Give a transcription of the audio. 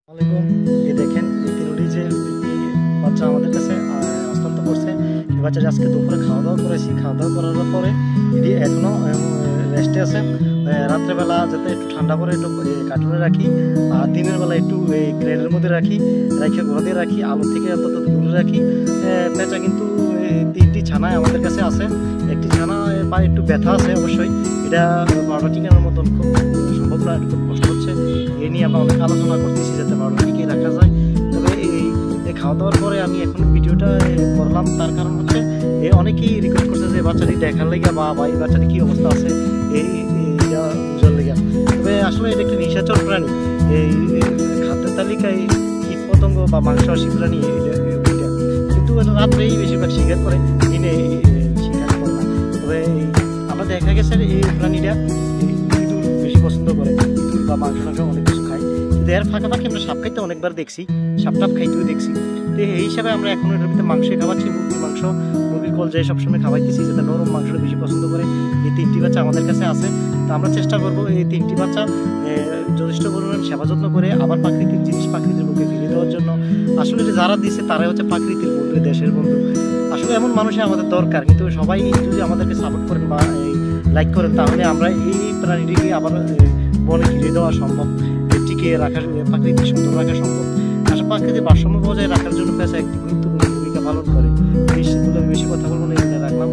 আসসালামাইকুম। এই দেখেন এই তিনটি যে বাচ্চা আমাদের কাছে হস্তান্তর করছে। এই বাচ্চাটা আজকে দুপুরে খাওয়া দাওয়া করেছি। খাওয়া দাওয়া করার পরে এটি এখনও রেস্টে আছে। রাত্রেবেলা যাতে একটু ঠান্ডা করে একটু কার্টুনে রাখি, আর দিনের বেলা একটু এই ক্রেটের মধ্যে রাখি, রেখে ঘরে রাখি, আলো থেকে অন্তত দূরে রাখি। পেঁচা কিন্তু তিনটি ছানায় আমাদের কাছে আছে। একটি ছানা বা একটু ব্যথা আছে অবশ্যই, এটা বারোটা টিকানোর মতন খুব সম্ভব না, খুব কষ্ট হচ্ছে। এই নিয়ে আমরা অনেক আলোচনা করতেছি যাতে বারোটা টিকে রাখা যায়। তবে এই খাওয়া দাওয়ার পরে আমি এখন ভিডিওটা করলাম, তার কারণ হচ্ছে অনেকেই রিকোয়েস্ট করছে যে বাচ্চাটি দেখার লেগে বা এই বাচ্চাটি কী অবস্থা আছে এইটা বুঝার লেগে। তবে আসলে এটা একটি নিশাচর প্রাণী। এই খাদ্যের তালিকায় কীট পতঙ্গ বা মাংসাশী প্রাণী এটা, কিন্তু রাত্রেই বেশিরভাগ শিকার করে, দিনে শিকার করে না। তবে আমরা দেখা গেছে এই প্রাণীটা ইঁদুর বেশি পছন্দ করে, ইঁদুর বা মাংস অনেক কিছু খায়। কিন্তু এর ফাঁকাফাঁকি আমরা সাপ খাইতে অনেকবার দেখছি, সাপটাপ খাইতেও দেখছি। তো এই হিসাবে আমরা এখন এটার ভিতরে মাংসই খাওয়াচ্ছি, মুরগির মাংস, মুরগির কলজায় সবসময় খাওয়াইতেছি, যাতে নরম মাংসটা বেশি পছন্দ করে। এই তিনটি বাচ্চা আমাদের কাছে আছে। তো আমরা চেষ্টা করবো এই তিনটি বাচ্চা যথেষ্ট পরিমাণ সেবা যত্ন করে আবার প্রাকৃতিক জিনিস প্রাকৃতির বুকে ফিরিয়ে দেওয়ার জন্য। আসলে যারা দিচ্ছে তারাই হচ্ছে প্রাকৃতির বন্ধু, দেশের বন্ধু। আসলে এমন মানুষই আমাদের দরকার, কিন্তু সবাই যদি আমাদেরকে সাপোর্ট করেন বা লাইক করেন, তাহলে আমরা এই প্রাণীটিকে আবার বনে ফিরিয়ে দেওয়া সম্ভব, টিকে রাখা, প্রাকৃতিক সুন্দর রাখা সম্ভব। আসলে প্রাকৃতিক ভারসাম্য বজায় রাখার জন্য পেশা একটি গুরুত্বপূর্ণ ভূমিকা পালন করে। বেশি কথা বলবো না, এখানে রাখলাম।